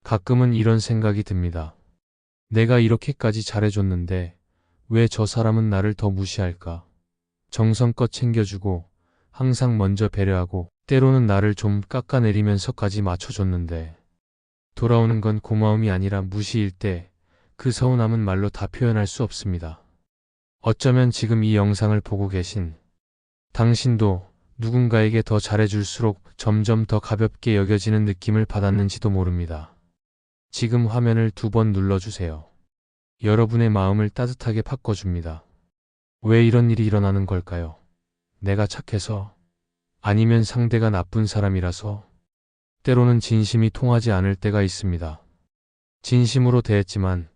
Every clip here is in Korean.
가끔은 이런 생각이 듭니다. 내가 이렇게까지 잘해줬는데 왜 저 사람은 나를 더 무시할까? 정성껏 챙겨주고 항상 먼저 배려하고 때로는 나를 좀 깎아내리면서까지 맞춰줬는데 돌아오는 건 고마움이 아니라 무시일 때 그 서운함은 말로 다 표현할 수 없습니다. 어쩌면 지금 이 영상을 보고 계신 당신도 누군가에게 더 잘해줄수록 점점 더 가볍게 여겨지는 느낌을 받았는지도 모릅니다. 지금 화면을 2번 눌러주세요. 여러분의 마음을 따뜻하게 바꿔줍니다. 왜 이런 일이 일어나는 걸까요? 내가 착해서? 아니면 상대가 나쁜 사람이라서? 때로는 진심이 통하지 않을 때가 있습니다. 진심으로 대했지만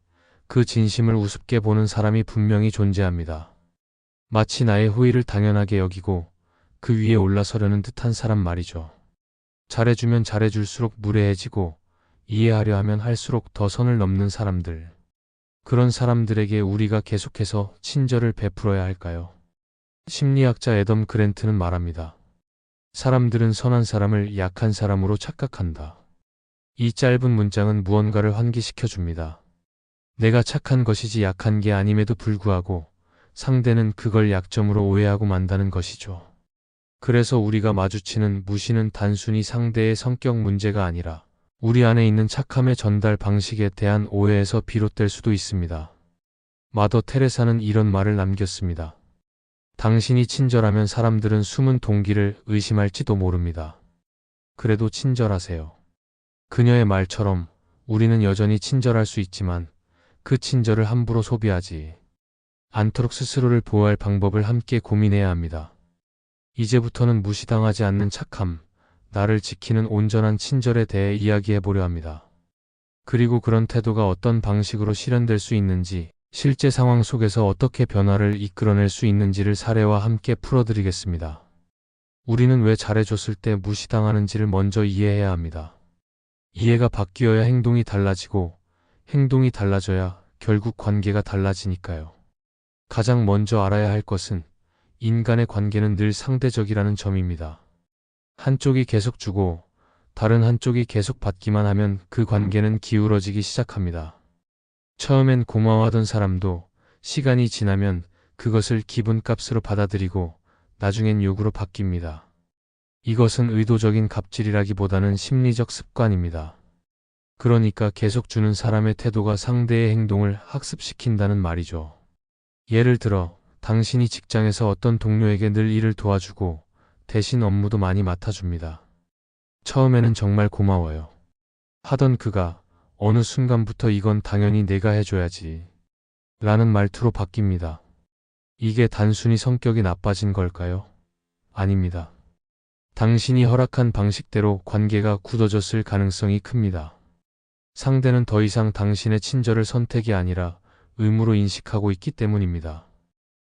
그 진심을 우습게 보는 사람이 분명히 존재합니다. 마치 나의 호의를 당연하게 여기고 그 위에 올라서려는 듯한 사람 말이죠. 잘해주면 잘해줄수록 무례해지고 이해하려 하면 할수록 더 선을 넘는 사람들. 그런 사람들에게 우리가 계속해서 친절을 베풀어야 할까요? 심리학자 애덤 그랜트는 말합니다. 사람들은 선한 사람을 약한 사람으로 착각한다. 이 짧은 문장은 무언가를 환기시켜 줍니다. 내가 착한 것이지 약한 게 아님에도 불구하고 상대는 그걸 약점으로 오해하고 만다는 것이죠. 그래서 우리가 마주치는 무시는 단순히 상대의 성격 문제가 아니라 우리 안에 있는 착함의 전달 방식에 대한 오해에서 비롯될 수도 있습니다. 마더 테레사는 이런 말을 남겼습니다. 당신이 친절하면 사람들은 숨은 동기를 의심할지도 모릅니다. 그래도 친절하세요. 그녀의 말처럼 우리는 여전히 친절할 수 있지만 그 친절을 함부로 소비하지 않도록 스스로를 보호할 방법을 함께 고민해야 합니다. 이제부터는 무시당하지 않는 착함, 나를 지키는 온전한 친절에 대해 이야기해 보려 합니다. 그리고 그런 태도가 어떤 방식으로 실현될 수 있는지, 실제 상황 속에서 어떻게 변화를 이끌어낼 수 있는지를 사례와 함께 풀어드리겠습니다. 우리는 왜 잘해줬을 때 무시당하는지를 먼저 이해해야 합니다. 이해가 바뀌어야 행동이 달라지고, 행동이 달라져야 결국 관계가 달라지니까요. 가장 먼저 알아야 할 것은 인간의 관계는 늘 상대적이라는 점입니다. 한쪽이 계속 주고 다른 한쪽이 계속 받기만 하면 그 관계는 기울어지기 시작합니다. 처음엔 고마워하던 사람도 시간이 지나면 그것을 기분값으로 받아들이고 나중엔 욕으로 바뀝니다. 이것은 의도적인 갑질이라기보다는 심리적 습관입니다. 그러니까 계속 주는 사람의 태도가 상대의 행동을 학습시킨다는 말이죠. 예를 들어 당신이 직장에서 어떤 동료에게 늘 일을 도와주고 대신 업무도 많이 맡아줍니다. 처음에는 정말 고마워요 하던 그가 어느 순간부터 이건 당연히 내가 해줘야지 라는 말투로 바뀝니다. 이게 단순히 성격이 나빠진 걸까요? 아닙니다. 당신이 허락한 방식대로 관계가 굳어졌을 가능성이 큽니다. 상대는 더 이상 당신의 친절을 선택이 아니라 의무로 인식하고 있기 때문입니다.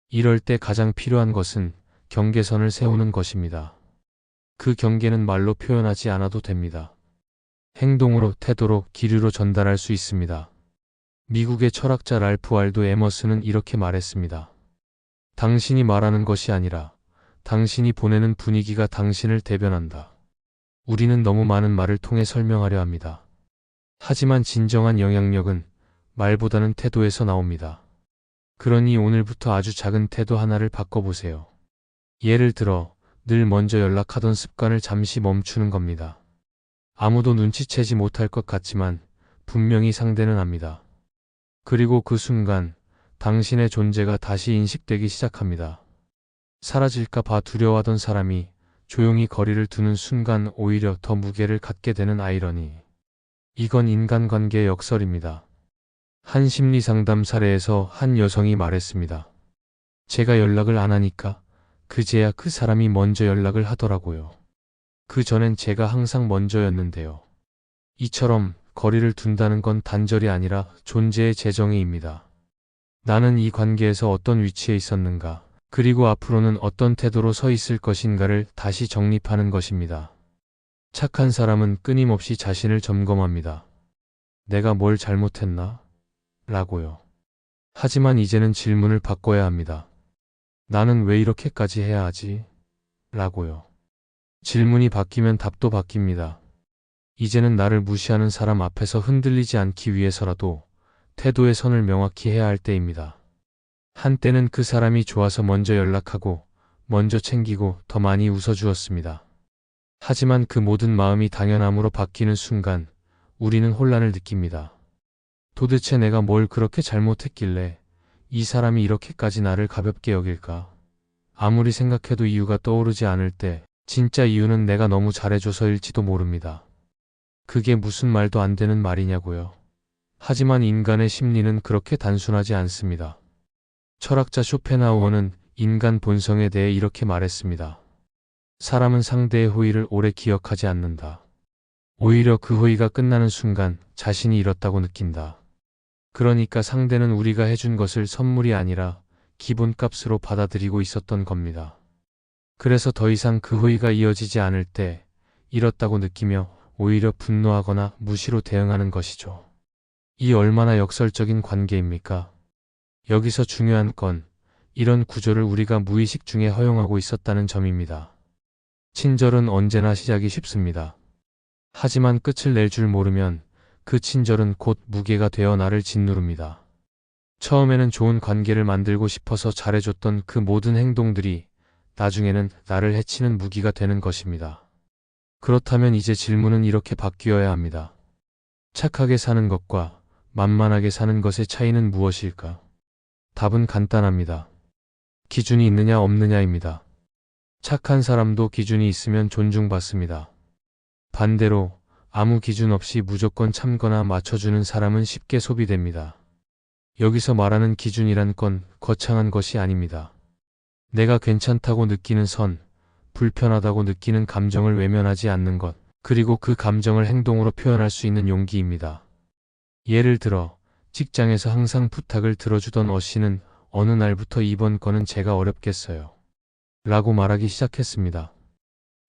이럴 때 가장 필요한 것은 경계선을 세우는 것입니다. 그 경계는 말로 표현하지 않아도 됩니다. 행동으로, 태도로, 기류로 전달할 수 있습니다. 미국의 철학자 랄프 waldo 에머슨은 이렇게 말했습니다. 당신이 말하는 것이 아니라 당신이 보내는 분위기가 당신을 대변한다. 우리는 너무 많은 말을 통해 설명하려 합니다. 하지만 진정한 영향력은 말보다는 태도에서 나옵니다. 그러니 오늘부터 아주 작은 태도 하나를 바꿔보세요. 예를 들어 늘 먼저 연락하던 습관을 잠시 멈추는 겁니다. 아무도 눈치채지 못할 것 같지만 분명히 상대는 압니다. 그리고 그 순간 당신의 존재가 다시 인식되기 시작합니다. 사라질까 봐 두려워하던 사람이 조용히 거리를 두는 순간 오히려 더 무게를 갖게 되는 아이러니. 이건 인간관계의 역설입니다. 한 심리상담 사례에서 한 여성이 말했습니다. 제가 연락을 안 하니까 그제야 그 사람이 먼저 연락을 하더라고요. 그 전엔 제가 항상 먼저였는데요. 이처럼 거리를 둔다는 건 단절이 아니라 존재의 재정의입니다. 나는 이 관계에서 어떤 위치에 있었는가, 그리고 앞으로는 어떤 태도로 서 있을 것인가를 다시 정립하는 것입니다. 착한 사람은 끊임없이 자신을 점검합니다. 내가 뭘 잘못했나? 라고요. 하지만 이제는 질문을 바꿔야 합니다. 나는 왜 이렇게까지 해야 하지? 라고요. 질문이 바뀌면 답도 바뀝니다. 이제는 나를 무시하는 사람 앞에서 흔들리지 않기 위해서라도 태도의 선을 명확히 해야 할 때입니다. 한때는 그 사람이 좋아서 먼저 연락하고 먼저 챙기고 더 많이 웃어주었습니다. 하지만 그 모든 마음이 당연함으로 바뀌는 순간 우리는 혼란을 느낍니다. 도대체 내가 뭘 그렇게 잘못했길래 이 사람이 이렇게까지 나를 가볍게 여길까? 아무리 생각해도 이유가 떠오르지 않을 때 진짜 이유는 내가 너무 잘해줘서일지도 모릅니다. 그게 무슨 말도 안 되는 말이냐고요. 하지만 인간의 심리는 그렇게 단순하지 않습니다. 철학자 쇼펜하우어는 인간 본성에 대해 이렇게 말했습니다. 사람은 상대의 호의를 오래 기억하지 않는다. 오히려 그 호의가 끝나는 순간 자신이 잃었다고 느낀다. 그러니까 상대는 우리가 해준 것을 선물이 아니라 기본값으로 받아들이고 있었던 겁니다. 그래서 더 이상 그 호의가 이어지지 않을 때 잃었다고 느끼며 오히려 분노하거나 무시로 대응하는 것이죠. 이 얼마나 역설적인 관계입니까? 여기서 중요한 건 이런 구조를 우리가 무의식 중에 허용하고 있었다는 점입니다. 친절은 언제나 시작이 쉽습니다. 하지만 끝을 낼 줄 모르면 그 친절은 곧 무게가 되어 나를 짓누릅니다. 처음에는 좋은 관계를 만들고 싶어서 잘해줬던 그 모든 행동들이 나중에는 나를 해치는 무기가 되는 것입니다. 그렇다면 이제 질문은 이렇게 바뀌어야 합니다. 착하게 사는 것과 만만하게 사는 것의 차이는 무엇일까? 답은 간단합니다. 기준이 있느냐 없느냐입니다. 착한 사람도 기준이 있으면 존중받습니다. 반대로 아무 기준 없이 무조건 참거나 맞춰주는 사람은 쉽게 소비됩니다. 여기서 말하는 기준이란 건 거창한 것이 아닙니다. 내가 괜찮다고 느끼는 선, 불편하다고 느끼는 감정을 외면하지 않는 것, 그리고 그 감정을 행동으로 표현할 수 있는 용기입니다. 예를 들어 직장에서 항상 부탁을 들어주던 어씨는 어느 날부터 이번 건은 제가 어렵겠어요. 라고 말하기 시작했습니다.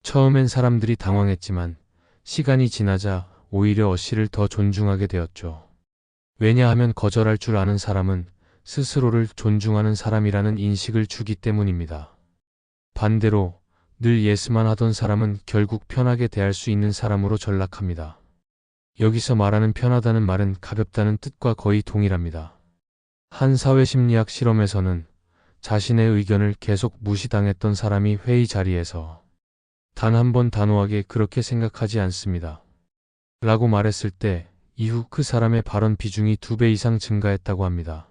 처음엔 사람들이 당황했지만 시간이 지나자 오히려 어씨를 더 존중하게 되었죠. 왜냐하면 거절할 줄 아는 사람은 스스로를 존중하는 사람이라는 인식을 주기 때문입니다. 반대로 늘 예스만 하던 사람은 결국 편하게 대할 수 있는 사람으로 전락합니다. 여기서 말하는 편하다는 말은 가볍다는 뜻과 거의 동일합니다. 한 사회심리학 실험에서는 자신의 의견을 계속 무시당했던 사람이 회의 자리에서 단 한 번 단호하게 그렇게 생각하지 않습니다. 라고 말했을 때 이후 그 사람의 발언 비중이 2배 이상 증가했다고 합니다.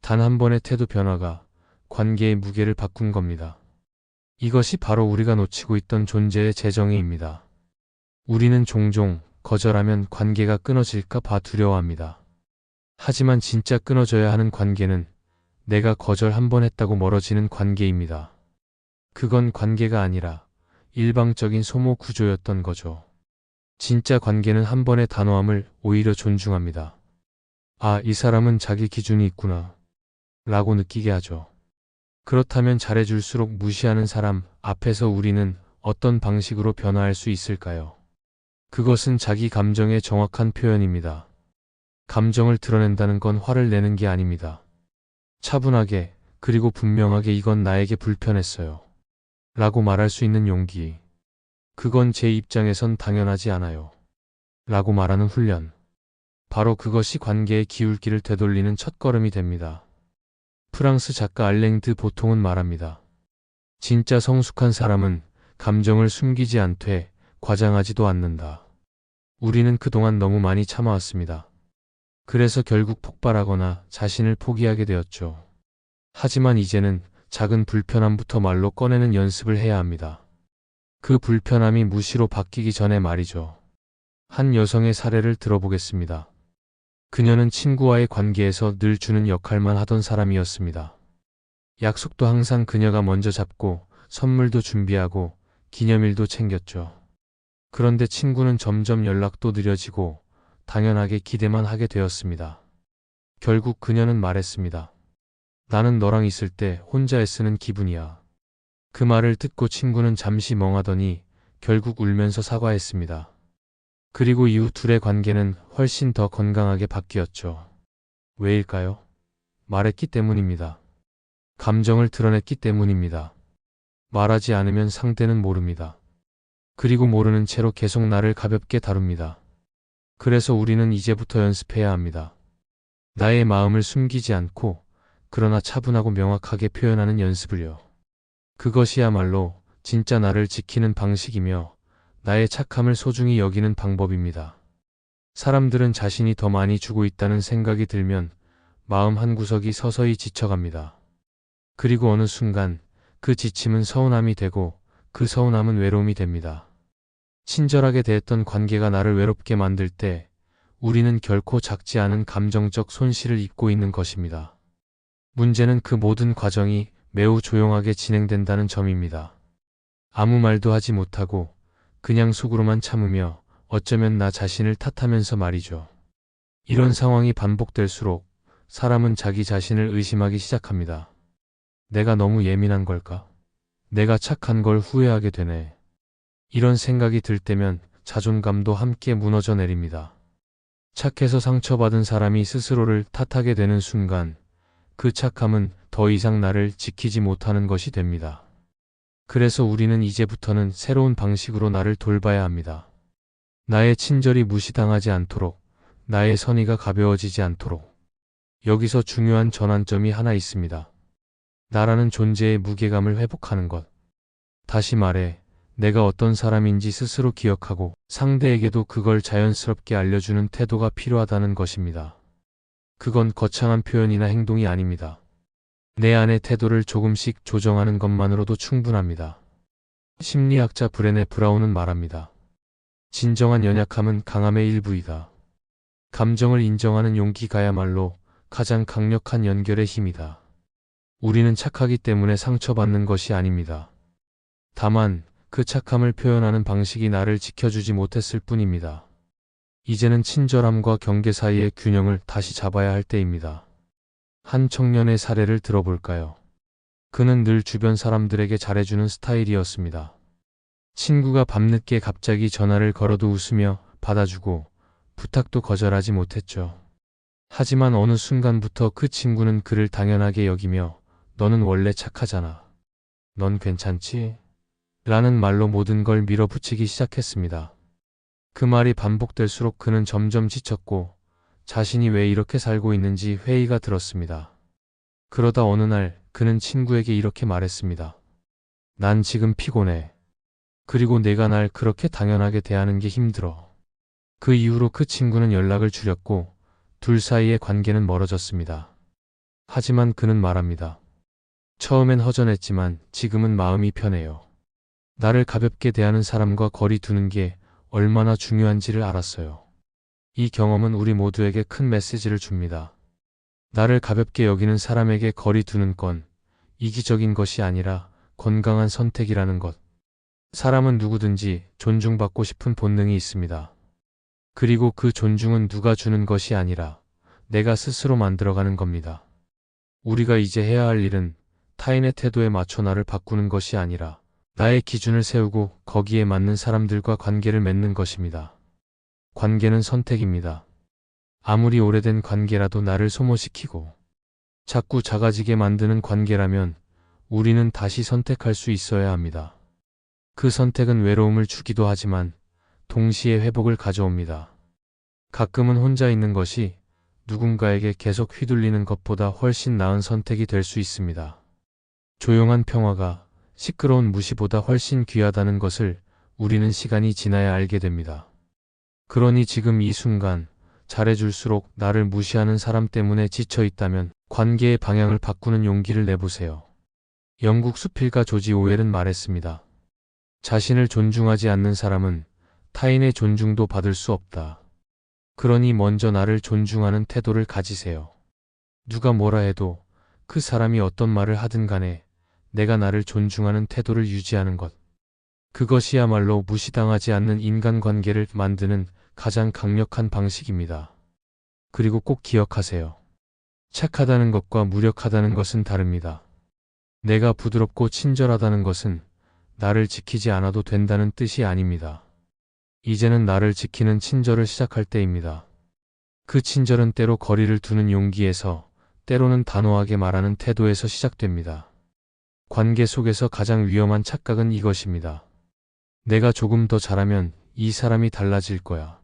단 한 번의 태도 변화가 관계의 무게를 바꾼 겁니다. 이것이 바로 우리가 놓치고 있던 존재의 재정의입니다. 우리는 종종 거절하면 관계가 끊어질까 봐 두려워합니다. 하지만 진짜 끊어져야 하는 관계는 내가 거절 한 번 했다고 멀어지는 관계입니다. 그건 관계가 아니라 일방적인 소모 구조였던 거죠. 진짜 관계는 한 번의 단호함을 오히려 존중합니다. 아, 이 사람은 자기 기준이 있구나 라고 느끼게 하죠. 그렇다면 잘해줄수록 무시하는 사람 앞에서 우리는 어떤 방식으로 변화할 수 있을까요? 그것은 자기 감정의 정확한 표현입니다. 감정을 드러낸다는 건 화를 내는 게 아닙니다. 차분하게 그리고 분명하게 이건 나에게 불편했어요. 라고 말할 수 있는 용기. 그건 제 입장에선 당연하지 않아요. 라고 말하는 훈련. 바로 그것이 관계의 기울기를 되돌리는 첫걸음이 됩니다. 프랑스 작가 알랭 드 보통은 말합니다. 진짜 성숙한 사람은 감정을 숨기지 않되 과장하지도 않는다. 우리는 그동안 너무 많이 참아왔습니다. 그래서 결국 폭발하거나 자신을 포기하게 되었죠. 하지만 이제는 작은 불편함부터 말로 꺼내는 연습을 해야 합니다. 그 불편함이 무시로 바뀌기 전에 말이죠. 한 여성의 사례를 들어보겠습니다. 그녀는 친구와의 관계에서 늘 주는 역할만 하던 사람이었습니다. 약속도 항상 그녀가 먼저 잡고 선물도 준비하고 기념일도 챙겼죠. 그런데 친구는 점점 연락도 느려지고 당연하게 기대만 하게 되었습니다. 결국 그녀는 말했습니다. 나는 너랑 있을 때 혼자 애쓰는 기분이야. 그 말을 듣고 친구는 잠시 멍하더니 결국 울면서 사과했습니다. 그리고 이후 둘의 관계는 훨씬 더 건강하게 바뀌었죠. 왜일까요? 말했기 때문입니다. 감정을 드러냈기 때문입니다. 말하지 않으면 상대는 모릅니다. 그리고 모르는 채로 계속 나를 가볍게 다룹니다. 그래서 우리는 이제부터 연습해야 합니다. 나의 마음을 숨기지 않고 그러나 차분하고 명확하게 표현하는 연습을요. 그것이야말로 진짜 나를 지키는 방식이며 나의 착함을 소중히 여기는 방법입니다. 사람들은 자신이 더 많이 주고 있다는 생각이 들면 마음 한구석이 서서히 지쳐갑니다. 그리고 어느 순간 그 지침은 서운함이 되고 그 서운함은 외로움이 됩니다. 친절하게 대했던 관계가 나를 외롭게 만들 때 우리는 결코 작지 않은 감정적 손실을 입고 있는 것입니다. 문제는 그 모든 과정이 매우 조용하게 진행된다는 점입니다. 아무 말도 하지 못하고 그냥 속으로만 참으며 어쩌면 나 자신을 탓하면서 말이죠. 이런 상황이 반복될수록 사람은 자기 자신을 의심하기 시작합니다. 내가 너무 예민한 걸까? 내가 착한 걸 후회하게 되네. 이런 생각이 들 때면 자존감도 함께 무너져 내립니다. 착해서 상처받은 사람이 스스로를 탓하게 되는 순간 그 착함은 더 이상 나를 지키지 못하는 것이 됩니다. 그래서 우리는 이제부터는 새로운 방식으로 나를 돌봐야 합니다. 나의 친절이 무시당하지 않도록, 나의 선의가 가벼워지지 않도록. 여기서 중요한 전환점이 하나 있습니다. 나라는 존재의 무게감을 회복하는 것. 다시 말해, 내가 어떤 사람인지 스스로 기억하고 상대에게도 그걸 자연스럽게 알려주는 태도가 필요하다는 것입니다. 그건 거창한 표현이나 행동이 아닙니다. 내 안의 태도를 조금씩 조정하는 것만으로도 충분합니다. 심리학자 브레네 브라운은 말합니다. 진정한 연약함은 강함의 일부이다. 감정을 인정하는 용기가야말로 가장 강력한 연결의 힘이다. 우리는 착하기 때문에 상처받는 것이 아닙니다. 다만 그 착함을 표현하는 방식이 나를 지켜주지 못했을 뿐입니다. 이제는 친절함과 경계 사이의 균형을 다시 잡아야 할 때입니다. 한 청년의 사례를 들어볼까요? 그는 늘 주변 사람들에게 잘해주는 스타일이었습니다. 친구가 밤늦게 갑자기 전화를 걸어도 웃으며 받아주고 부탁도 거절하지 못했죠. 하지만 어느 순간부터 그 친구는 그를 당연하게 여기며 너는 원래 착하잖아. 넌 괜찮지? 라는 말로 모든 걸 밀어붙이기 시작했습니다. 그 말이 반복될수록 그는 점점 지쳤고 자신이 왜 이렇게 살고 있는지 회의가 들었습니다. 그러다 어느 날 그는 친구에게 이렇게 말했습니다. 난 지금 피곤해. 그리고 내가 날 그렇게 당연하게 대하는 게 힘들어. 그 이후로 그 친구는 연락을 줄였고 둘 사이의 관계는 멀어졌습니다. 하지만 그는 말합니다. 처음엔 허전했지만 지금은 마음이 편해요. 나를 가볍게 대하는 사람과 거리 두는 게 얼마나 중요한지를 알았어요. 이 경험은 우리 모두에게 큰 메시지를 줍니다. 나를 가볍게 여기는 사람에게 거리 두는 건 이기적인 것이 아니라 건강한 선택이라는 것. 사람은 누구든지 존중받고 싶은 본능이 있습니다. 그리고 그 존중은 누가 주는 것이 아니라 내가 스스로 만들어가는 겁니다. 우리가 이제 해야 할 일은 타인의 태도에 맞춰 나를 바꾸는 것이 아니라 나의 기준을 세우고 거기에 맞는 사람들과 관계를 맺는 것입니다. 관계는 선택입니다. 아무리 오래된 관계라도 나를 소모시키고 자꾸 작아지게 만드는 관계라면 우리는 다시 선택할 수 있어야 합니다. 그 선택은 외로움을 주기도 하지만 동시에 회복을 가져옵니다. 가끔은 혼자 있는 것이 누군가에게 계속 휘둘리는 것보다 훨씬 나은 선택이 될 수 있습니다. 조용한 평화가 시끄러운 무시보다 훨씬 귀하다는 것을 우리는 시간이 지나야 알게 됩니다. 그러니 지금 이 순간 잘해줄수록 나를 무시하는 사람 때문에 지쳐 있다면 관계의 방향을 바꾸는 용기를 내보세요. 영국 수필가 조지 오웰은 말했습니다. 자신을 존중하지 않는 사람은 타인의 존중도 받을 수 없다. 그러니 먼저 나를 존중하는 태도를 가지세요. 누가 뭐라 해도 그 사람이 어떤 말을 하든 간에 내가 나를 존중하는 태도를 유지하는 것. 그것이야말로 무시당하지 않는 인간관계를 만드는 가장 강력한 방식입니다. 그리고 꼭 기억하세요. 착하다는 것과 무력하다는 것은 다릅니다. 내가 부드럽고 친절하다는 것은 나를 지키지 않아도 된다는 뜻이 아닙니다. 이제는 나를 지키는 친절을 시작할 때입니다. 그 친절은 때로 거리를 두는 용기에서, 때로는 단호하게 말하는 태도에서 시작됩니다. 관계 속에서 가장 위험한 착각은 이것입니다. 내가 조금 더 잘하면 이 사람이 달라질 거야.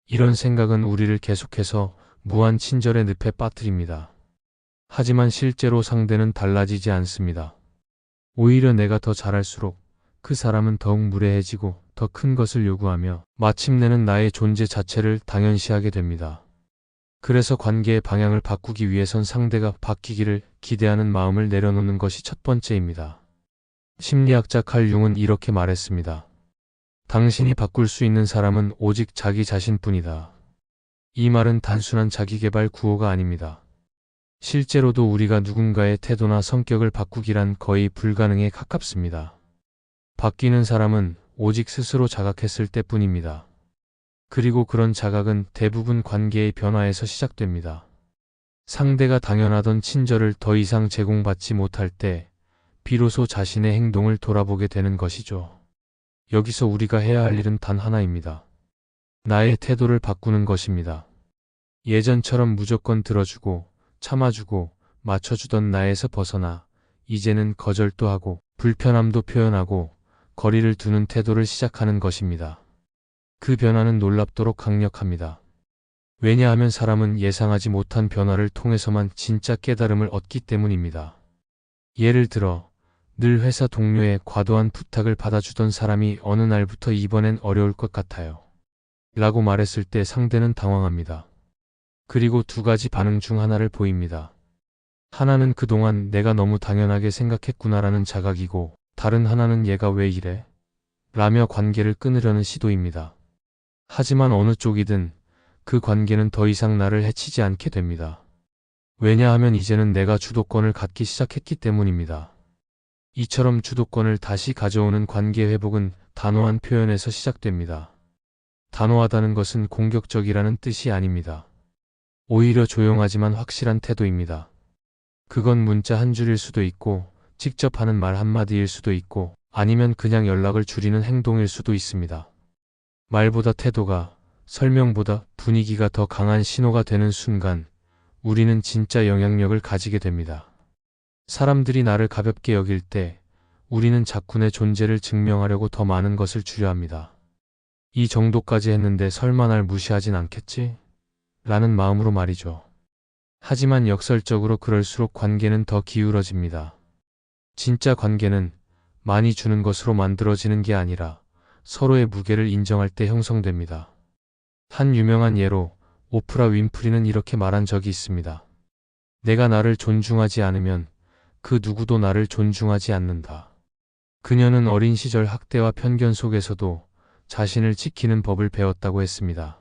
이런 생각은 우리를 계속해서 무한 친절의 늪에 빠뜨립니다. 하지만 실제로 상대는 달라지지 않습니다. 오히려 내가 더 잘할수록 그 사람은 더욱 무례해지고 더 큰 것을 요구하며 마침내는 나의 존재 자체를 당연시하게 됩니다. 그래서 관계의 방향을 바꾸기 위해선 상대가 바뀌기를 기대하는 마음을 내려놓는 것이 첫 번째입니다. 심리학자 칼 융은 이렇게 말했습니다. 당신이 바꿀 수 있는 사람은 오직 자기 자신뿐이다. 이 말은 단순한 자기계발 구호가 아닙니다. 실제로도 우리가 누군가의 태도나 성격을 바꾸기란 거의 불가능에 가깝습니다. 바뀌는 사람은 오직 스스로 자각했을 때뿐입니다. 그리고 그런 자각은 대부분 관계의 변화에서 시작됩니다. 상대가 당연하던 친절을 더 이상 제공받지 못할 때 비로소 자신의 행동을 돌아보게 되는 것이죠. 여기서 우리가 해야 할 일은 단 하나입니다. 나의 태도를 바꾸는 것입니다. 예전처럼 무조건 들어주고 참아주고 맞춰주던 나에서 벗어나 이제는 거절도 하고 불편함도 표현하고 거리를 두는 태도를 시작하는 것입니다. 그 변화는 놀랍도록 강력합니다. 왜냐하면 사람은 예상하지 못한 변화를 통해서만 진짜 깨달음을 얻기 때문입니다. 예를 들어 늘 회사 동료의 과도한 부탁을 받아주던 사람이 어느 날부터 이번엔 어려울 것 같아요. 라고 말했을 때 상대는 당황합니다. 그리고 두 가지 반응 중 하나를 보입니다. 하나는 그동안 내가 너무 당연하게 생각했구나라는 자각이고, 다른 하나는 얘가 왜 이래? 라며 관계를 끊으려는 시도입니다. 하지만 어느 쪽이든 그 관계는 더 이상 나를 해치지 않게 됩니다. 왜냐하면 이제는 내가 주도권을 갖기 시작했기 때문입니다. 이처럼 주도권을 다시 가져오는 관계 회복은 단호한 표현에서 시작됩니다. 단호하다는 것은 공격적이라는 뜻이 아닙니다. 오히려 조용하지만 확실한 태도입니다. 그건 문자 한 줄일 수도 있고, 직접 하는 말 한마디일 수도 있고, 아니면 그냥 연락을 줄이는 행동일 수도 있습니다. 말보다 태도가, 설명보다 분위기가 더 강한 신호가 되는 순간, 우리는 진짜 영향력을 가지게 됩니다. 사람들이 나를 가볍게 여길 때, 우리는 자꾸 내 존재를 증명하려고 더 많은 것을 주려 합니다. 이 정도까지 했는데 설마 날 무시하진 않겠지? 라는 마음으로 말이죠. 하지만 역설적으로 그럴수록 관계는 더 기울어집니다. 진짜 관계는 많이 주는 것으로 만들어지는 게 아니라 서로의 무게를 인정할 때 형성됩니다. 한 유명한 예로 오프라 윈프리는 이렇게 말한 적이 있습니다. 내가 나를 존중하지 않으면 그 누구도 나를 존중하지 않는다. 그녀는 어린 시절 학대와 편견 속에서도 자신을 지키는 법을 배웠다고 했습니다.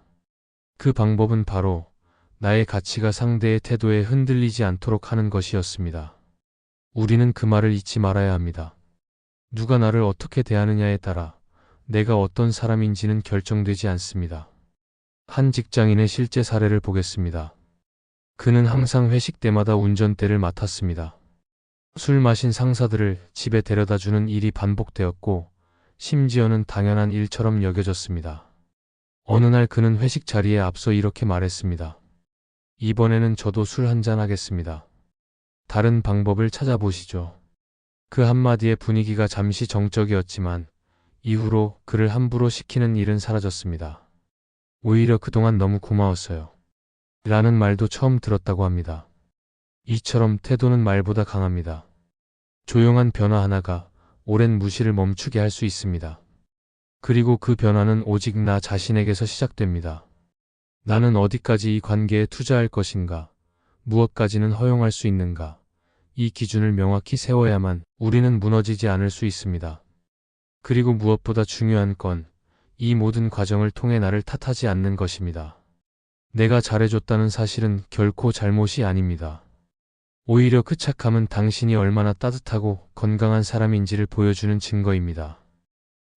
그 방법은 바로 나의 가치가 상대의 태도에 흔들리지 않도록 하는 것이었습니다. 우리는 그 말을 잊지 말아야 합니다. 누가 나를 어떻게 대하느냐에 따라 내가 어떤 사람인지는 결정되지 않습니다. 한 직장인의 실제 사례를 보겠습니다. 그는 항상 회식 때마다 운전대를 맡았습니다. 술 마신 상사들을 집에 데려다주는 일이 반복되었고, 심지어는 당연한 일처럼 여겨졌습니다. 어느 날 그는 회식 자리에 앞서 이렇게 말했습니다. 이번에는 저도 술 한잔 하겠습니다. 다른 방법을 찾아보시죠. 그 한마디에 분위기가 잠시 정적이었지만 이후로 그를 함부로 시키는 일은 사라졌습니다. 오히려 그동안 너무 고마웠어요. 라는 말도 처음 들었다고 합니다. 이처럼 태도는 말보다 강합니다. 조용한 변화 하나가 오랜 무시를 멈추게 할 수 있습니다. 그리고 그 변화는 오직 나 자신에게서 시작됩니다. 나는 어디까지 이 관계에 투자할 것인가? 무엇까지는 허용할 수 있는가? 이 기준을 명확히 세워야만 우리는 무너지지 않을 수 있습니다. 그리고 무엇보다 중요한 건 이 모든 과정을 통해 나를 탓하지 않는 것입니다. 내가 잘해줬다는 사실은 결코 잘못이 아닙니다. 오히려 그 착함은 당신이 얼마나 따뜻하고 건강한 사람인지를 보여주는 증거입니다.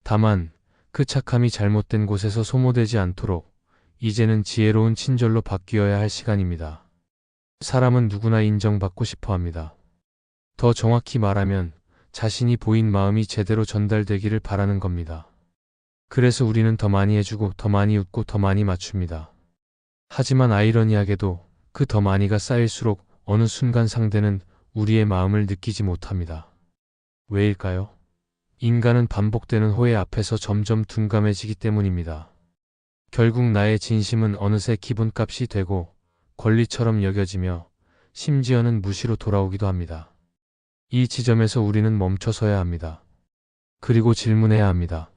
다만 그 착함이 잘못된 곳에서 소모되지 않도록 이제는 지혜로운 친절로 바뀌어야 할 시간입니다. 사람은 누구나 인정받고 싶어 합니다. 더 정확히 말하면 자신이 보인 마음이 제대로 전달되기를 바라는 겁니다. 그래서 우리는 더 많이 해주고 더 많이 웃고 더 많이 맞춥니다. 하지만 아이러니하게도 그 더 많이가 쌓일수록 어느 순간 상대는 우리의 마음을 느끼지 못합니다. 왜일까요? 인간은 반복되는 호혜 앞에서 점점 둔감해지기 때문입니다. 결국 나의 진심은 어느새 기본값이 되고 권리처럼 여겨지며 심지어는 무시로 돌아오기도 합니다. 이 지점에서 우리는 멈춰서야 합니다. 그리고 질문해야 합니다.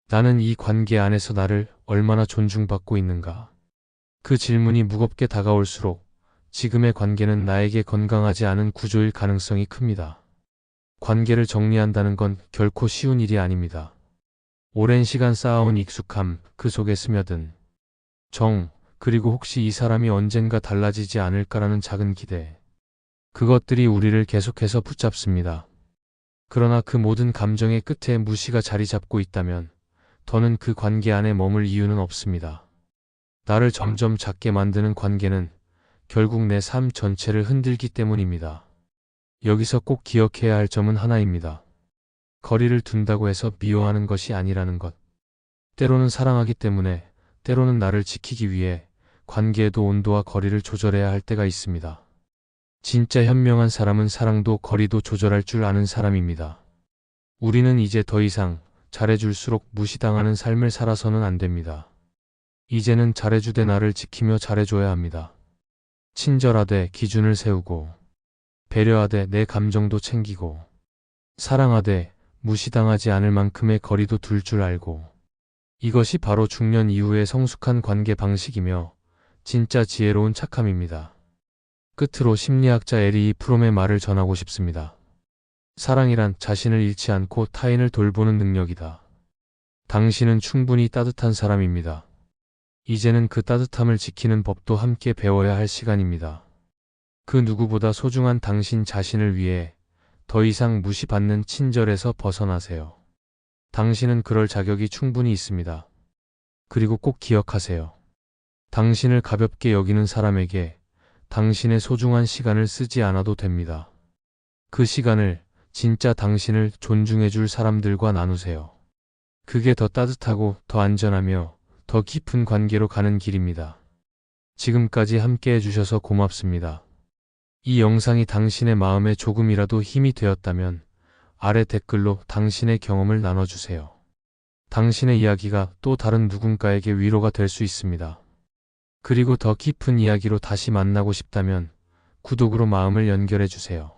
나는 이 관계 안에서 나를 얼마나 존중받고 있는가? 그 질문이 무겁게 다가올수록 지금의 관계는 나에게 건강하지 않은 구조일 가능성이 큽니다. 관계를 정리한다는 건 결코 쉬운 일이 아닙니다. 오랜 시간 쌓아온 익숙함, 그 속에 스며든 정, 그리고 혹시 이 사람이 언젠가 달라지지 않을까라는 작은 기대. 그것들이 우리를 계속해서 붙잡습니다. 그러나 그 모든 감정의 끝에 무시가 자리 잡고 있다면 더는 그 관계 안에 머물 이유는 없습니다. 나를 점점 작게 만드는 관계는 결국 내 삶 전체를 흔들기 때문입니다. 여기서 꼭 기억해야 할 점은 하나입니다. 거리를 둔다고 해서 미워하는 것이 아니라는 것. 때로는 사랑하기 때문에, 때로는 나를 지키기 위해 관계에도 온도와 거리를 조절해야 할 때가 있습니다. 진짜 현명한 사람은 사랑도 거리도 조절할 줄 아는 사람입니다. 우리는 이제 더 이상 잘해줄수록 무시당하는 삶을 살아서는 안 됩니다. 이제는 잘해주되 나를 지키며 잘해줘야 합니다. 친절하되 기준을 세우고, 배려하되 내 감정도 챙기고, 사랑하되 무시당하지 않을 만큼의 거리도 둘 줄 알고. 이것이 바로 중년 이후의 성숙한 관계 방식이며 진짜 지혜로운 착함입니다. 끝으로 심리학자 에리 프롬의 말을 전하고 싶습니다. 사랑이란 자신을 잃지 않고 타인을 돌보는 능력이다. 당신은 충분히 따뜻한 사람입니다. 이제는 그 따뜻함을 지키는 법도 함께 배워야 할 시간입니다. 그 누구보다 소중한 당신 자신을 위해 더 이상 무시받는 친절에서 벗어나세요. 당신은 그럴 자격이 충분히 있습니다. 그리고 꼭 기억하세요. 당신을 가볍게 여기는 사람에게 당신의 소중한 시간을 쓰지 않아도 됩니다. 그 시간을 진짜 당신을 존중해줄 사람들과 나누세요. 그게 더 따뜻하고 더 안전하며 더 깊은 관계로 가는 길입니다. 지금까지 함께 해주셔서 고맙습니다. 이 영상이 당신의 마음에 조금이라도 힘이 되었다면 아래 댓글로 당신의 경험을 나눠주세요. 당신의 이야기가 또 다른 누군가에게 위로가 될 수 있습니다. 그리고 더 깊은 이야기로 다시 만나고 싶다면 구독으로 마음을 연결해 주세요.